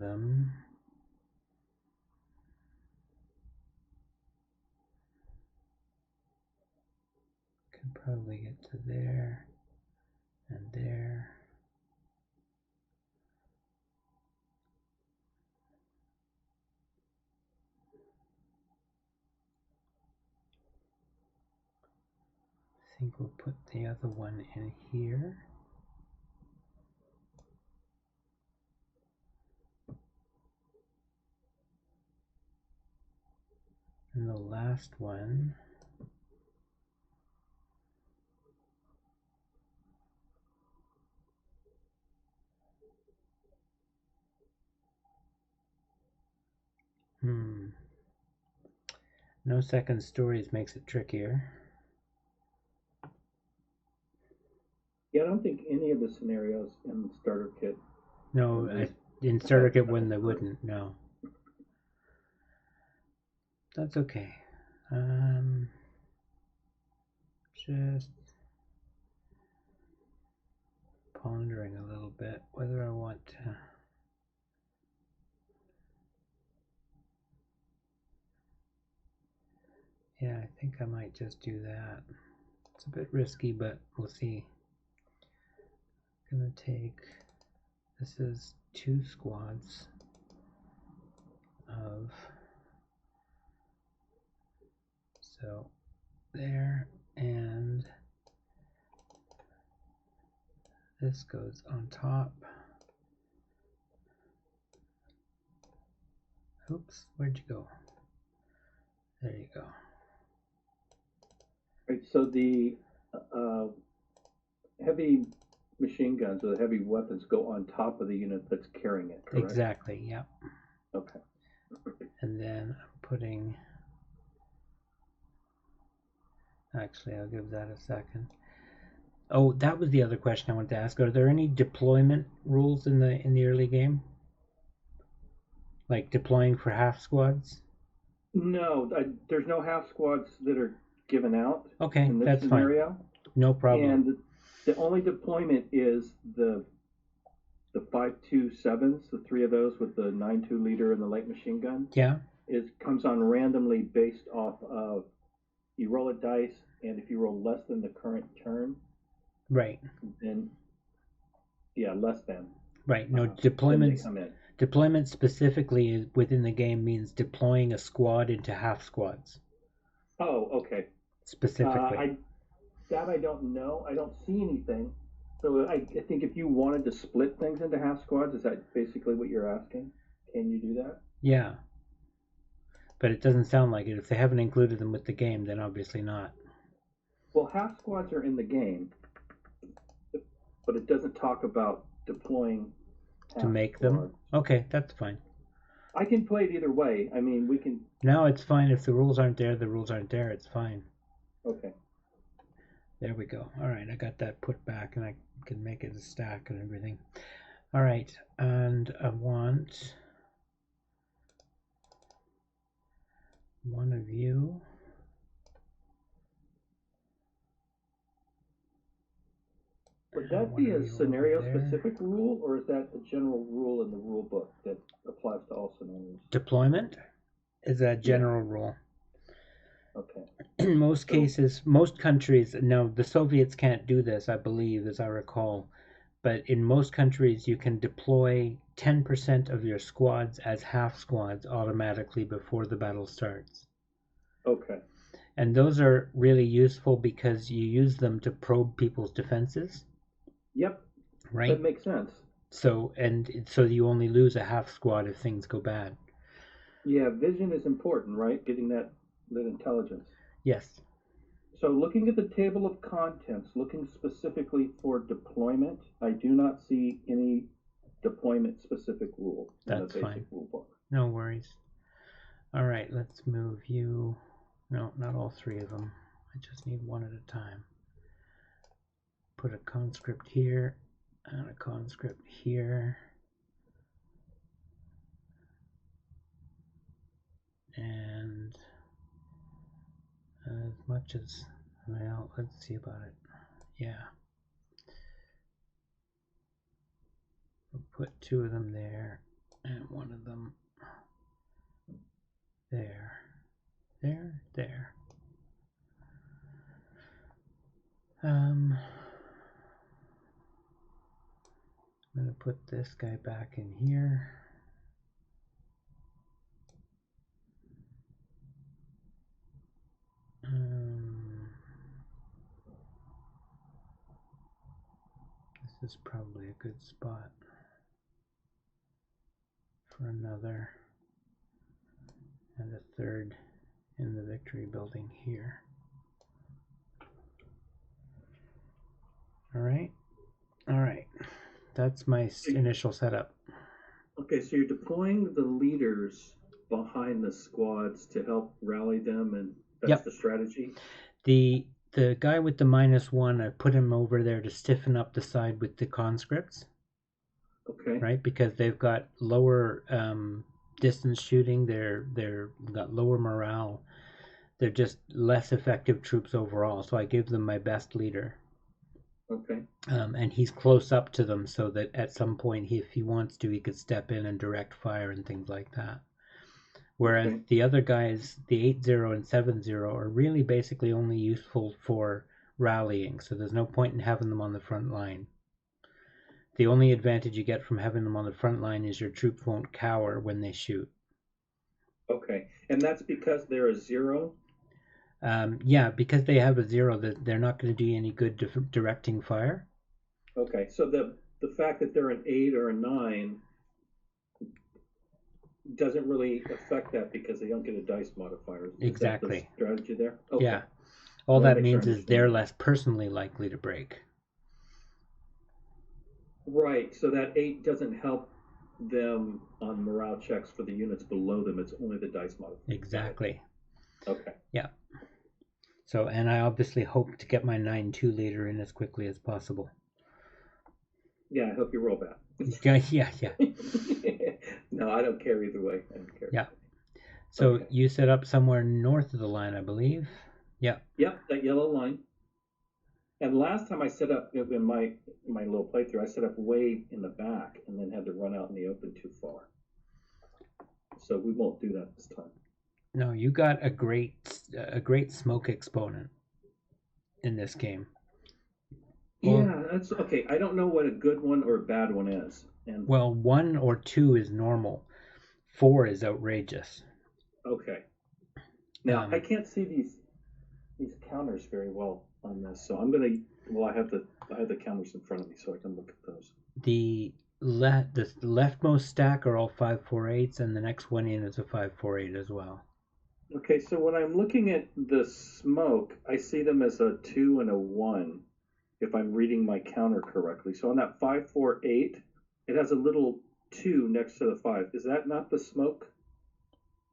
them. Can probably get to there and there. I think we'll put the other one in here. And the last one, no second stories makes it trickier. Yeah, I don't think any of the scenarios in the starter kit. No, in starter kit when they wouldn't, no. That's okay. Just pondering a little bit whether I want to. Yeah, I think I might just do that. It's a bit risky, but we'll see. I'm gonna take, this is 2 squads of, so there, and this goes on top. Oops, where'd you go? There you go. Right, so the heavy machine guns or the heavy weapons go on top of the unit that's carrying it, correct? Exactly, yep. Okay. And then I'm putting, actually I'll give that a second. Oh, that was the other question I wanted to ask. Are there any deployment rules in the early game? Like deploying for half squads? No, there's no half squads that are given out Okay, in this that's scenario. Fine. No problem. And the only deployment is the 5.27s, the 3 of those with the 9.2 liter and the light machine gun. Yeah. It comes on randomly based off of, you roll a dice, and if you roll less than the current turn, right, then less than. Right. No, deployments. Come in. Deployment specifically is within the game means deploying a squad into half squads. Oh, okay. Specifically. I don't know. I don't see anything. So I think if you wanted to split things into half squads, is that basically what you're asking? Can you do that? Yeah. But it doesn't sound like it. If they haven't included them with the game, then obviously not. Well, half squads are in the game, but it doesn't talk about deploying to make squads. Them. Okay, that's fine. I can play it either way. I mean, we can. No, it's fine. If the rules aren't there, the rules aren't there. It's fine. Okay. There we go. All right, I got that put back, and I can make it a stack and everything. All right, and I want one of you. Would that be a scenario-specific rule, or is that a general rule in the rule book that applies to all scenarios? Deployment is a general rule. Okay. In most cases, most countries, now the Soviets can't do this, I believe, as I recall, but in most countries you can deploy 10% of your squads as half squads automatically before the battle starts. Okay. And those are really useful because you use them to probe people's defenses. Yep. Right? That makes sense. So you only lose a half squad if things go bad. Yeah, vision is important, right? Getting that intelligence. Yes. So looking at the table of contents, looking specifically for deployment, I do not see any deployment specific rule in the basic rule book. No worries. All right, let's move you. No, not all 3 of them. I just need one at a time. Put a conscript here and a conscript here. And as much as, well, let's see about it. Yeah. We'll put 2 of them there and 1 put this guy back in here. This is probably a good spot for another and a third in the Victory building here. All right. That's my initial setup. Okay, so you're deploying the leaders behind the squads to help rally them, and that's the strategy? The guy with the -1, I put him over there to stiffen up the side with the conscripts. Okay. Right, because they've got lower distance shooting. They're got lower morale. They're just less effective troops overall. So I give them my best leader. Okay. And he's close up to them, so that at some point, if he wants to, he could step in and direct fire and things like that. Whereas the other guys, the 8-0 and 7-0, are really basically only useful for rallying. So there's no point in having them on the front line. The only advantage you get from having them on the front line is your troops won't cower when they shoot. Okay, and that's because they're a 0? Yeah, because they have a 0, they're not going to do any good directing fire. Okay, so the fact that they're an 8 or a 9 doesn't really affect that because they don't get a dice modifier. Exactly. Is that the strategy there? Okay. Yeah. All that means is they're less personally likely to break. Right, so that 8 doesn't help them on morale checks for the units below them. It's only the dice modifier. Exactly. Okay. Yeah. So, and I obviously hope to get my 9-2 leader in as quickly as possible. Yeah, I hope you roll bad. Yeah. No, I don't care either way. I don't care. Yeah. So you set up somewhere north of the line, I believe. Yeah. Yep, that yellow line. And last time I set up in my little playthrough, I set up way in the back and then had to run out in the open too far. So we won't do that this time. No, you got a great smoke exponent in this game. Yeah, that's okay. I don't know what a good one or a bad one is. And well, 1 or 2 is normal. 4 is outrageous. Okay. Now I can't see these counters very well on this, so I'm gonna. Well, I have the counters in front of me, so I can look at those. The leftmost stack are all 5-4-8s, and the next one in is a 5-4-8 as well. Okay, so when I'm looking at the smoke, I see them as a 2 and a 1, if I'm reading my counter correctly. So on that 5-4-8, it has a little 2 next to the 5. Is that not the smoke?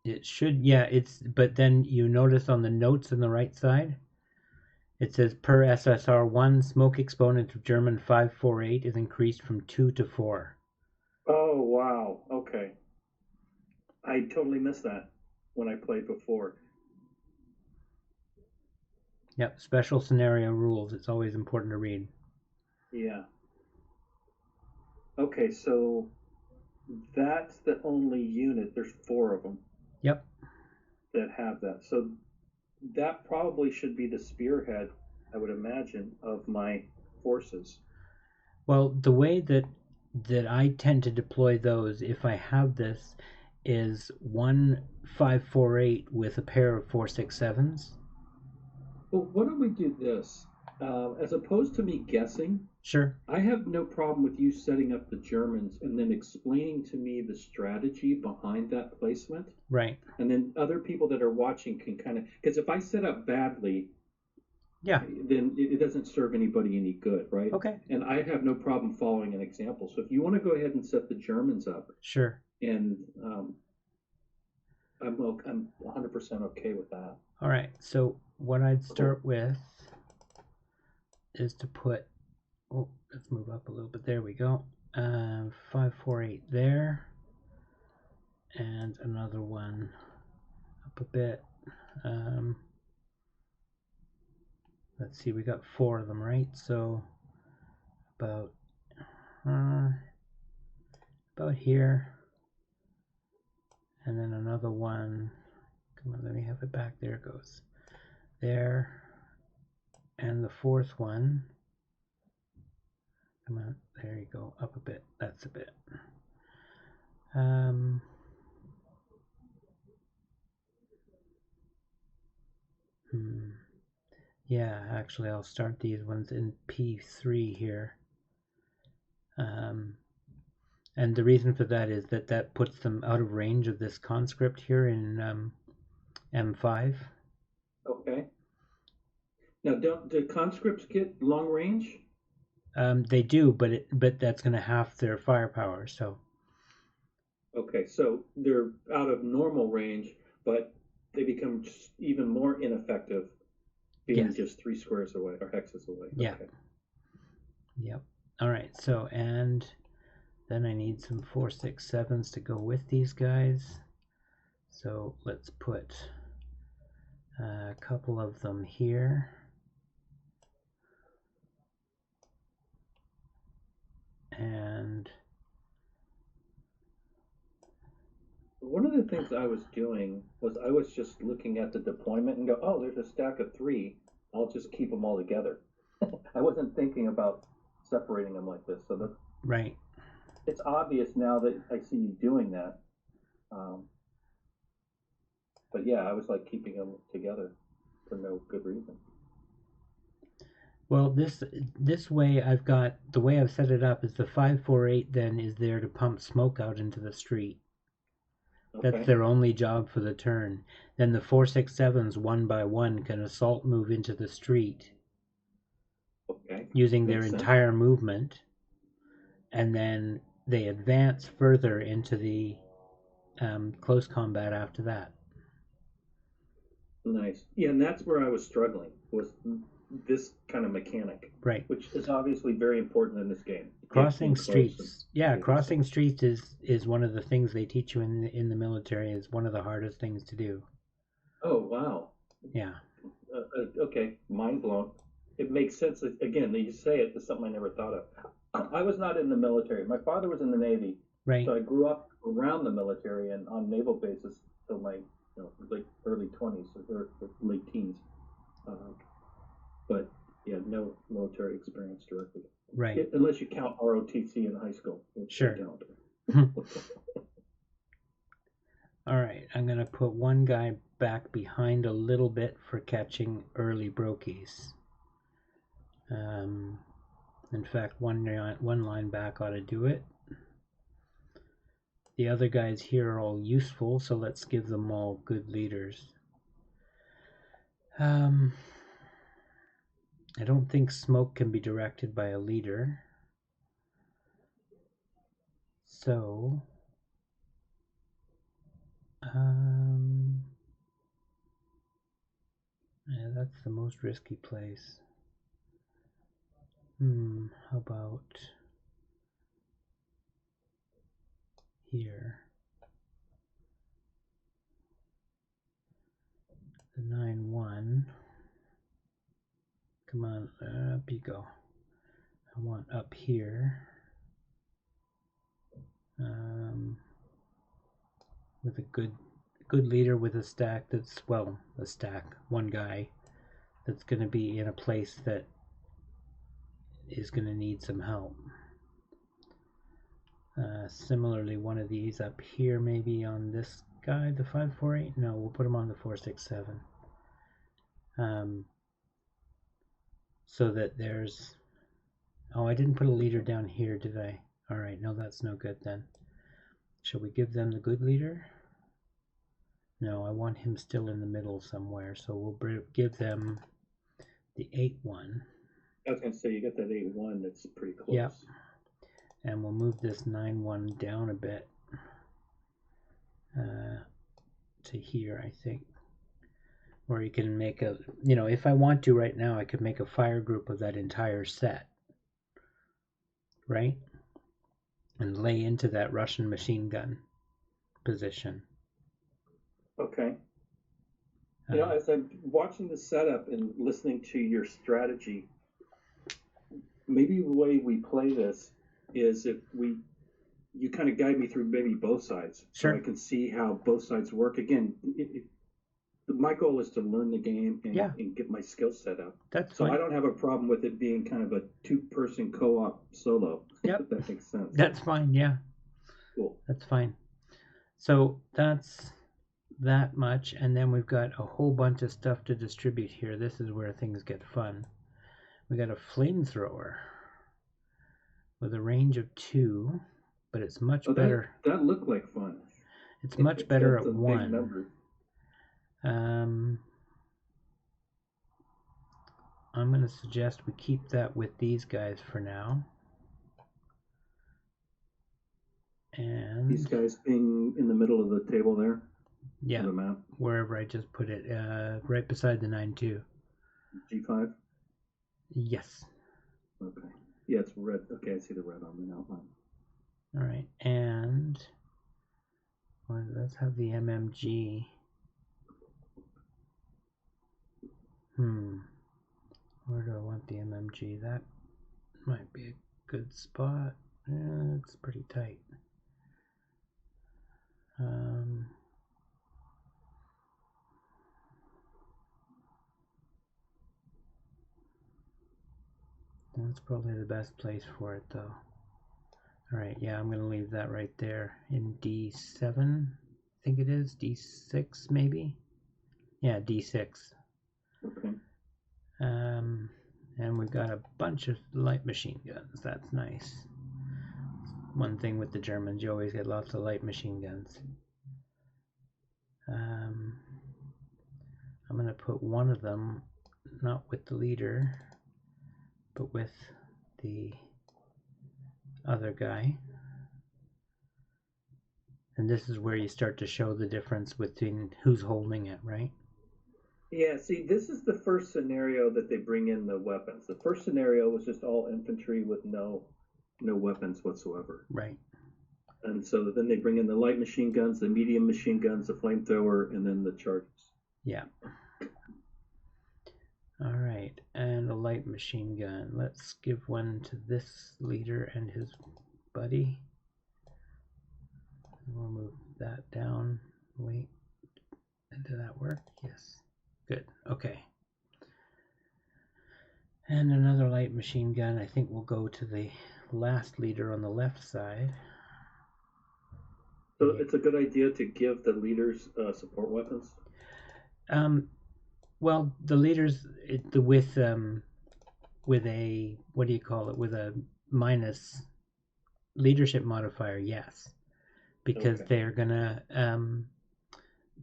It should, yeah. But then you notice on the notes on the right side, it says per SSR1, smoke exponent of German 5-4-8 is increased from 2 to 4. Oh wow! Okay, I totally missed that when I played before. Yep, special scenario rules. It's always important to read. Yeah. Okay, so that's the only unit. There's 4 of them. Yep. That have that. So that probably should be the spearhead, I would imagine, of my forces. Well, the way that I tend to deploy those, if I have this, is 1 5-4-8 with a pair of 4-6-7s. Well, why don't we do this? As opposed to me guessing, sure. I have no problem with you setting up the Germans and then explaining to me the strategy behind that placement. Right. And then other people that are watching can kind of, because if I set up badly, yeah, then it doesn't serve anybody any good, right? Okay. And I have no problem following an example. So if you want to go ahead and set the Germans up, sure. And I'm 100% okay with that. All right. So what I'd start with is to put. Oh, let's move up a little bit. There we go. 5-4-8 there, and another one up a bit. Let's see, we got 4 of them, right? So about here, and then another one. Come on, let me have it back. There it goes. There, and the 4th one Come on, there you go. Up a bit. That's a bit. Um, hmm. Yeah, actually, I'll start these ones in P3 here. And the reason for that is that that puts them out of range of this conscript here in M5. Okay. Now, don't the conscripts get long range? They do, but that's going to half their firepower. So Okay, so they're out of normal range, but they become even more ineffective being yes, just 3 squares away or hexes away. yeah, Okay. yep. All right. So and then I need some 4, 6, 7s to go with these guys. So let's put a couple of them here. And One of the things I was doing was I was just looking at the deployment and go, oh, there's a stack of 3. I'll just keep them all together. I wasn't thinking about separating them like this. So that right. it's obvious now that I see you doing that. Um, but yeah, I was like keeping them together for no good reason. Well, this way I've got the way I've set it up is the 548 then is there to pump smoke out into the street. That's Okay. their only job for the turn. Then the 4, 6, 7s one by one can assault move into the street Okay. using their Makes sense. entire movement, and then they advance further into the close combat after that. Nice. Yeah, and that's where I was struggling was this kind of mechanic, Right. which is obviously very important in this game. Get Crossing in close and streets. Yeah, get this crossing stuff. streets is one of the things they teach you in the military is one of the hardest things to do. Oh wow. Yeah. Okay, mind blown. It makes sense. Again, you say it. It's something I never thought of. I was not in the military. My father was in the Navy, Right. so I grew up around the military and on naval bases till my like early 20s or late teens. Uh, but yeah, no military experience directly, Right. unless you count ROTC in high school, which I Sure. don't. All right. I'm going to put one guy back behind a little bit for catching early brokies. In fact, one line back ought to do it. The other guys here are all useful, so let's give them all good leaders. I don't think smoke can be directed by a leader. So, yeah, that's the most risky place. How about here? The 9-1. Come on, up you go. I want up here. With a good leader with a stack that's, well, a stack, one guy that's going to be in a place that is going to need some help. Similarly, one of these up here, maybe on this guy, the 548. No, we'll put him on the 467. So that there's. Oh, I didn't put a leader down here, did I? All right, no, that's no good then. Shall we give them the good leader? No, I want him still in the middle somewhere, so we'll give them the 8-1. I was gonna say you got that 8-1. That's pretty close. Yep. And we'll move this 9-1 down a bit to here, I think. Or you can make a, if I want to right now, I could make a fire group of that entire set, right? And lay into that Russian machine gun position. Okay. As I'm watching the setup and listening to your strategy, maybe the way we play this is if you kind of guide me through maybe both sides, Sure. so I can see how both sides work. Again, my goal is to learn the game Yeah, and get my skill set up. that's So I fine. don't have a problem with it being kind of a two-person co-op solo, Yep, if that makes sense. that's fine. Yeah, Cool. that's fine. So that's that much, and then we've got a whole bunch of stuff to distribute here. This is where things get fun. We got a flamethrower with a range of 2, but it's much Oh, that better. that looked like fun. It's much It's better got at some big 1. numbers. Um, I'm going to suggest we keep that with these guys for now. These And guys being in the middle of the table there, yeah, of the map. wherever I just put it, right beside the 9-2. G5. Yes. Okay. Yeah, it's red. Okay, I see the red on the outline. All right, and well, let's have the MMG. Where do I want the MMG? That might be a good spot. It's pretty tight. That's probably the best place for it, though. Alright, yeah, I'm going to leave that right there in D7. I think it is. D6, maybe? Yeah, D6. Okay. And we've got a bunch of light machine guns. That's nice. One thing with the Germans, you always get lots of light machine guns. I'm going to put one of them, not with the leader, but with the other guy. And this is where you start to show the difference between who's holding it, right? Yeah, see, this is the first scenario that they bring in the weapons. The first scenario was just all infantry with no weapons whatsoever. Right. And so then they bring in the light machine guns, the medium machine guns, the flamethrower, and then the charges. Yeah. All right, and a light machine gun. Let's give one to this leader and his buddy. We'll move that down. Wait, did that work? Yes. Good. Okay. And another light machine gun. I think we'll go to the last leader on the left side. So it's a good idea to give the leaders support weapons. Well, the leaders with a, what do you call it? With a minus leadership modifier, yes, because Okay.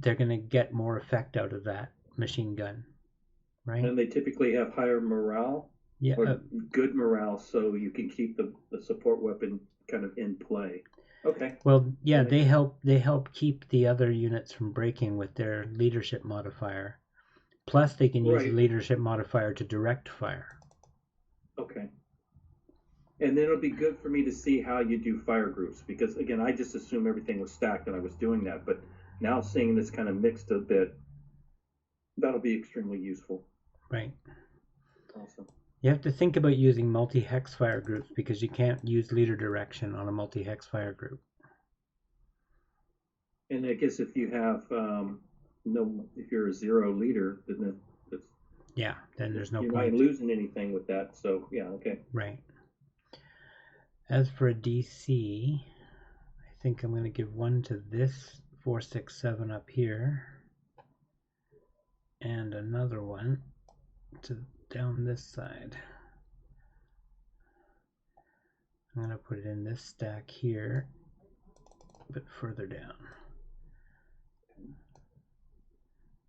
they're gonna get more effect out of that machine gun, right? And they typically have higher morale, Yeah. or good morale, so you can keep the support weapon kind of in play. Okay. Well, yeah, they help keep the other units from breaking with their leadership modifier. Plus, they can use the Right. leadership modifier to direct fire. Okay. And then it'll be good for me to see how you do fire groups, because again, I just assumed everything was stacked and I was doing that, but now seeing this kind of mixed a bit, that'll be extremely useful. Right. Awesome. You have to think about using multi-hex fire groups because you can't use leader direction on a multi-hex fire group. And I guess if you have if you're a 0 leader, then it's, Yeah, then there's no you're point. not losing anything with that. So yeah, okay. Right. As for a DC, I think I'm going to give one to this 467 up here, and another one to down this side. I'm going to put it in this stack here, but further down.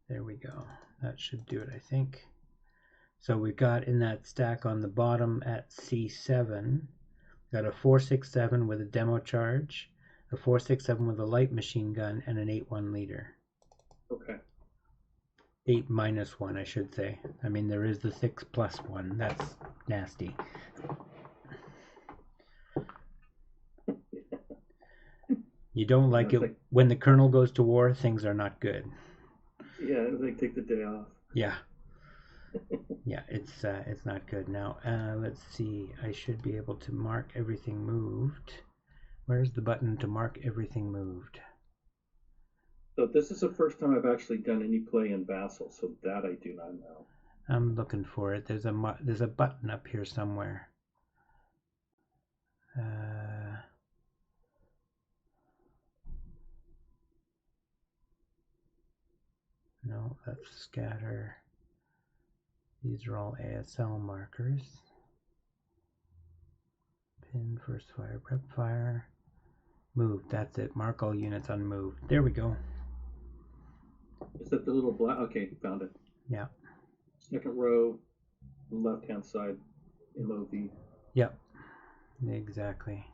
There we go. That should do it, I think. So we've got in that stack on the bottom at C7, got a 467 with a demo charge, a 467 with a light machine gun, and an 8-1 leader. Okay. 8 minus 1, I should say. I mean, there is the 6 plus 1. That's nasty. You don't like it like, when the colonel goes to war, things are not good. Yeah, it was like take the day off. Yeah. Yeah, it's not good. Now, let's see. I should be able to mark everything moved. Where's the button to mark everything moved? So this is the first time I've actually done any play in Vassal, so that I do not know. I'm looking for it. There's a button up here somewhere. No, that's scatter. These are all ASL markers. Pin, first fire, prep fire. Move, that's it. Mark all units on move. There we go. Is that the little black? Okay, found it. Yeah. Second row, left hand side, MOV. Yep. Exactly.